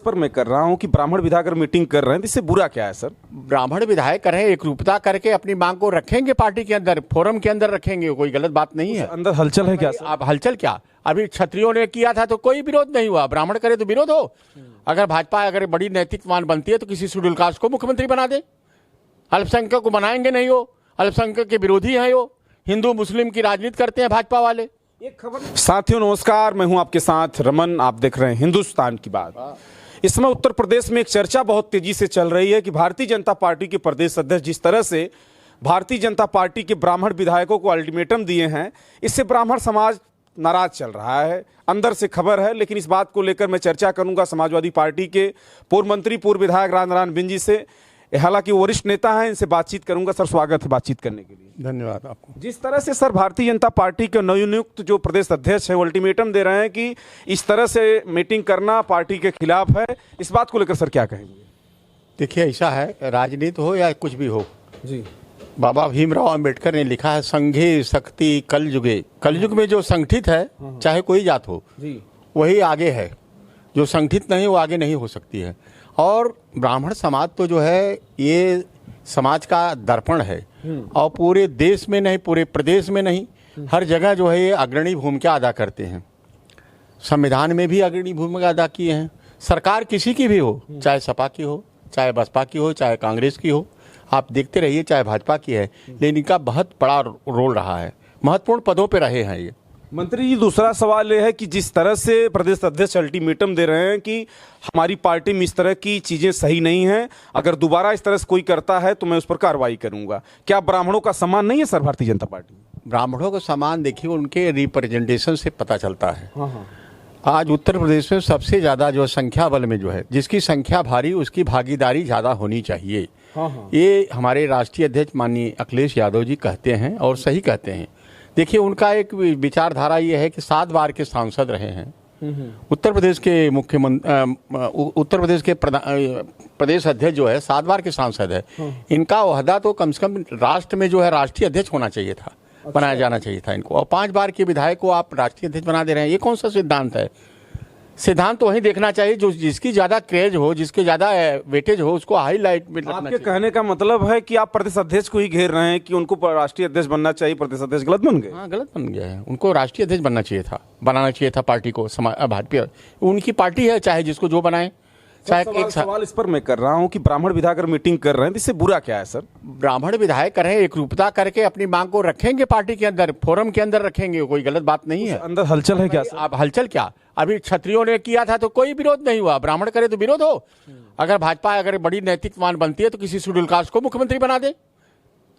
पर मैं कर रहा हूं कि ब्राह्मण विधायक अगर मीटिंग कर रहे हैं तो इससे बुरा क्या है सर? ब्राह्मण विधायक करें, एकरूपता करके अपनी मांग को रखेंगे, पार्टी के अंदर फोरम के अंदर रखेंगे, कोई गलत बात नहीं है। अंदर हलचल है क्या सर? अब हलचल क्या, अभी क्षत्रियों ने किया था तो कोई विरोध नहीं हुआ, ब्राह्मण करे तो विरोध हो। अगर भाजपा अगर बड़ी नैतिकवान बनती है तो किसी शेड्यूल कास्ट को मुख्यमंत्री बना दे। अल्पसंख्यक को बनाएंगे नहीं, हो अल्पसंख्यक के विरोधी हैं, हो हिंदू मुस्लिम की राजनीति करते हैं भाजपा वाले। एक खबर। साथियों नमस्कार, मैं हूं आपके साथ रमन, आप देख रहे हैं हिंदुस्तान की बात। इस समय उत्तर प्रदेश में एक चर्चा बहुत तेजी से चल रही है कि भारतीय जनता पार्टी के प्रदेश अध्यक्ष जिस तरह से भारतीय जनता पार्टी के ब्राह्मण विधायकों को अल्टीमेटम दिए हैं, इससे ब्राह्मण समाज नाराज चल रहा है। अंदर से खबर है, लेकिन इस बात को लेकर मैं चर्चा करूंगा समाजवादी पार्टी के पूर्व मंत्री पूर्व विधायक राजनारायण बिंद जी से। हालांकि वरिष्ठ नेता हैं, इनसे बातचीत करूंगा। सर स्वागत है बातचीत करने के लिए। धन्यवाद आपको। जिस तरह से सर भारतीय जनता पार्टी के नवनियुक्त जो प्रदेश अध्यक्ष है वो अल्टीमेटम दे रहे हैं कि इस तरह से मीटिंग करना पार्टी के खिलाफ है, इस बात को लेकर सर क्या कहेंगे? देखिए ऐसा है, राजनीति हो या कुछ भी हो जी, बाबा भीमराव अंबेडकर ने लिखा है संघे शक्ति कलयुगे। कलयुग में जो संगठित है, चाहे कोई जात हो जी, वही आगे है, जो संगठित नहीं वो आगे नहीं हो सकती है। और ब्राह्मण समाज तो जो है ये समाज का दर्पण है, और पूरे देश में नहीं, पूरे प्रदेश में नहीं, हर जगह जो है ये अग्रणी भूमिका अदा करते हैं। संविधान में भी अग्रणी भूमिका अदा किए हैं। सरकार किसी की भी हो, चाहे सपा की हो, चाहे बसपा की हो, चाहे कांग्रेस की हो, आप देखते रहिए, चाहे भाजपा की है, लेकिन इनका बहुत बड़ा रोल रहा है, महत्वपूर्ण पदों पे रहे हैं ये। मंत्री जी दूसरा सवाल यह है कि जिस तरह से प्रदेश अध्यक्ष अल्टीमेटम दे रहे हैं कि हमारी पार्टी में इस तरह की चीजें सही नहीं हैं, अगर दोबारा इस तरह से कोई करता है तो मैं उस पर कार्रवाई करूंगा, क्या ब्राह्मणों का सम्मान नहीं है सर भारतीय जनता पार्टी? ब्राह्मणों का सम्मान देखिए उनके रिप्रेजेंटेशन से पता चलता है। आज उत्तर प्रदेश में सबसे ज्यादा जो संख्या बल में जो है, जिसकी संख्या भारी उसकी भागीदारी ज्यादा होनी चाहिए। ये हमारे राष्ट्रीय अध्यक्ष माननीय अखिलेश यादव जी कहते हैं और सही कहते हैं। देखिए उनका एक विचारधारा ये है कि 7 बार के सांसद रहे हैं। उत्तर प्रदेश के उत्तर प्रदेश के प्रदेश अध्यक्ष जो है 7 बार के सांसद है। इनका ओहदा तो कम से कम राष्ट्र में जो है राष्ट्रीय अध्यक्ष होना चाहिए था, बनाया जाना चाहिए था इनको। और 5 बार के विधायक को आप राष्ट्रीय अध्यक्ष बना दे रहे हैं, ये कौन सा सिद्धांत है? सिद्धांत तो वही देखना चाहिए जो जिसकी ज्यादा क्रेज हो, जिसके ज्यादा वेटेज हो, उसको हाईलाइट में रखना चाहिए। आपके कहने का मतलब है कि आप प्रदेश अध्यक्ष को ही घेर रहे हैं कि उनको राष्ट्रीय अध्यक्ष बनना चाहिए, प्रदेश अध्यक्ष गलत बन गए? हाँ, गलत बन गया है। उनको राष्ट्रीय अध्यक्ष बनना चाहिए था, बनाना चाहिए था पार्टी को। भाजपा उनकी पार्टी है, चाहे जिसको जो बनाए। चाहे एक सवाल इस पर मैं कर रहा हूं कि ब्राह्मण विधायक अगर मीटिंग कर रहे हैं तो इससे बुरा क्या है सर? ब्राह्मण विधायक करें, एकरूपता करके अपनी मांग को रखेंगे, पार्टी के अंदर फोरम के अंदर रखेंगे, कोई गलत बात नहीं है। अंदर हलचल है क्या सर? अब हलचल क्या, अभी क्षत्रियों ने किया था तो कोई विरोध नहीं हुआ, ब्राह्मण करे तो विरोध हो। अगर भाजपा अगर बड़ी नैतिकवान बनती है तो किसी शेड्यूल कास्ट को मुख्यमंत्री बना दे।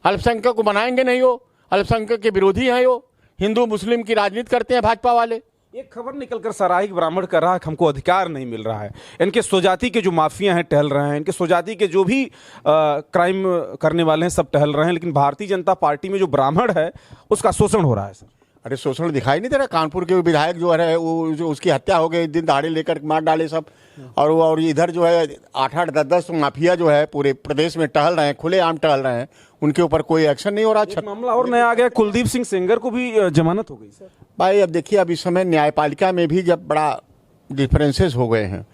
अल्पसंख्यक को बनाएंगे नहीं, हो अल्पसंख्यक के विरोधी हैं, हो हिंदू मुस्लिम की राजनीति करते हैं भाजपा वाले। एक खबर निकलकर सराही ब्राह्मण कर रहा है हमको अधिकार नहीं मिल रहा है, इनके स्वजाति के जो माफिया हैं टहल रहे हैं, इनके स्वजाति के जो भी क्राइम करने वाले हैं सब टहल रहे हैं, लेकिन भारतीय जनता पार्टी में जो ब्राह्मण है उसका शोषण हो रहा है सर। अरे शोषण दिखाई नहीं दे रहा? कानपुर के विधायक जो है वो जो उसकी हत्या हो गई, दिन दहाड़े लेकर मार डाले सब। और इधर जो है 8-8, 10-10 माफिया जो है पूरे प्रदेश में टहल रहे हैं, खुलेआम टहल रहे हैं, उनके ऊपर कोई एक्शन नहीं हो रहा। मामला और नया आ गया, कुलदीप सिंह सेंगर को भी जमानत हो गई सर। भाई अब देखिए, अब इस समय न्यायपालिका में भी जब बड़ा डिफरेंसेस हो गए हैं,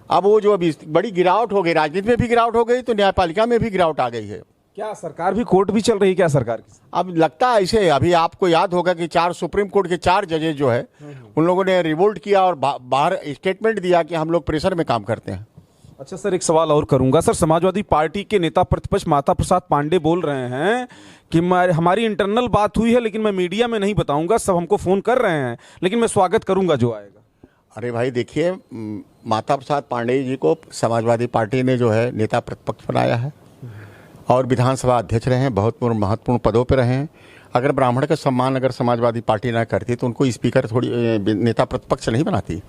अब वो जो अभी बड़ी गिरावट हो गई, राजनीति में भी गिरावट हो गई तो न्यायपालिका में भी गिरावट आ गई है। क्या सरकार भी, कोर्ट भी चल रही है क्या सरकार की? अब लगता है ऐसे, अभी आपको याद होगा कि 4 सुप्रीम कोर्ट के 4 जजेस जो है उन लोगों ने रिवोल्ट किया और बाहर स्टेटमेंट दिया कि हम लोग प्रेशर में काम करते हैं। अच्छा सर, एक सवाल और करूंगा सर। समाजवादी पार्टी के नेता प्रतिपक्ष माता प्रसाद पांडे बोल रहे हैं कि हमारी इंटरनल बात हुई है लेकिन मैं मीडिया में नहीं बताऊंगा, सब हमको फोन कर रहे हैं, लेकिन मैं स्वागत करूंगा जो आएगा। अरे भाई देखिए, माता प्रसाद पांडे जी को समाजवादी पार्टी ने जो है नेता प्रतिपक्ष बनाया है और विधानसभा अध्यक्ष रहे हैं, बहुत महत्वपूर्ण पदों पर रहे हैं। अगर ब्राह्मण का सम्मान अगर समाजवादी पार्टी ना करती तो उनको स्पीकर थोड़ी नेता प्रतिपक्ष नहीं बनाती।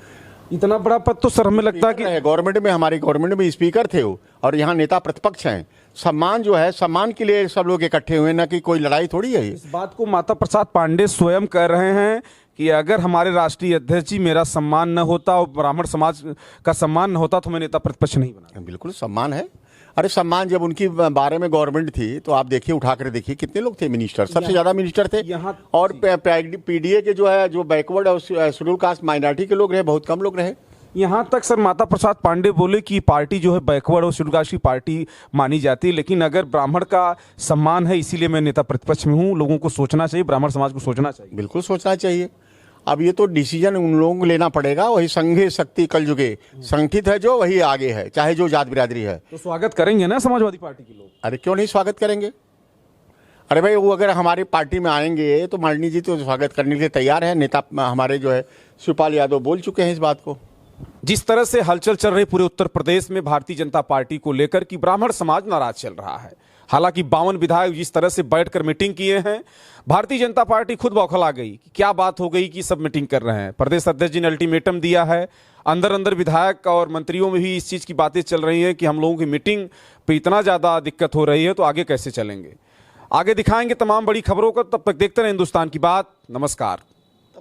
इतना बड़ा पद तो सर हमें लगता है कि गवर्नमेंट में, हमारी गवर्नमेंट में स्पीकर थे वो, और यहाँ नेता प्रतिपक्ष हैं। सम्मान जो है, सम्मान के लिए सब लोग इकट्ठे हुए, ना कि कोई लड़ाई थोड़ी है। इस बात को माता प्रसाद पांडे स्वयं कह रहे हैं कि अगर हमारे राष्ट्रीय अध्यक्ष जी मेरा सम्मान न होता और ब्राह्मण समाज का सम्मान न होता तो मैं नेता प्रतिपक्ष नहीं बना। बिल्कुल सम्मान है। अरे सम्मान, जब उनकी बारे में गवर्नमेंट थी तो आप देखिए, उठाकर देखिए कितने लोग थे मिनिस्टर, सबसे ज्यादा मिनिस्टर थे यहाँ। और पीडीए के जो है, जो बैकवर्ड और शेड्यूल कास्ट माइनॉरिटी के लोग रहे, बहुत कम लोग रहे। यहाँ तक सर माता प्रसाद पांडे बोले कि पार्टी जो है बैकवर्ड और शेड्यूल कास्ट की पार्टी मानी जाती है, लेकिन अगर ब्राह्मण का सम्मान है इसीलिए मैं नेता प्रतिपक्ष में हूँ, लोगों को सोचना चाहिए, ब्राह्मण समाज को सोचना चाहिए। बिल्कुल सोचना चाहिए। अब ये तो डिसीजन उन लोगों को लेना पड़ेगा। वही संघे शक्ति कल जुगे, संगठित है जो वही आगे है, चाहे जो जात बिरादरी है। तो स्वागत करेंगे ना समाजवादी पार्टी के लोग? अरे क्यों नहीं स्वागत करेंगे। अरे भाई वो अगर हमारी पार्टी में आएंगे तो मालिनी जी तो स्वागत करने के लिए तैयार है। नेता हमारे जो है शिवपाल यादव बोल चुके हैं इस बात को। जिस तरह से हलचल चल रही पूरे उत्तर प्रदेश में भारतीय जनता पार्टी को लेकर कि ब्राह्मण समाज नाराज चल रहा है, हालांकि 52 विधायक जिस तरह से बैठकर मीटिंग किए हैं, भारतीय जनता पार्टी खुद बौखला गई कि क्या बात हो गई कि सब मीटिंग कर रहे हैं। प्रदेश अध्यक्ष जी ने अल्टीमेटम दिया है, अंदर अंदर विधायक और मंत्रियों में भी इस चीज की बातें चल रही हैं कि हम लोगों की मीटिंग पे इतना ज्यादा दिक्कत हो रही है तो आगे कैसे चलेंगे। आगे दिखाएंगे तमाम बड़ी खबरों को, तब तक देखते रहे हिंदुस्तान की बात। नमस्कार।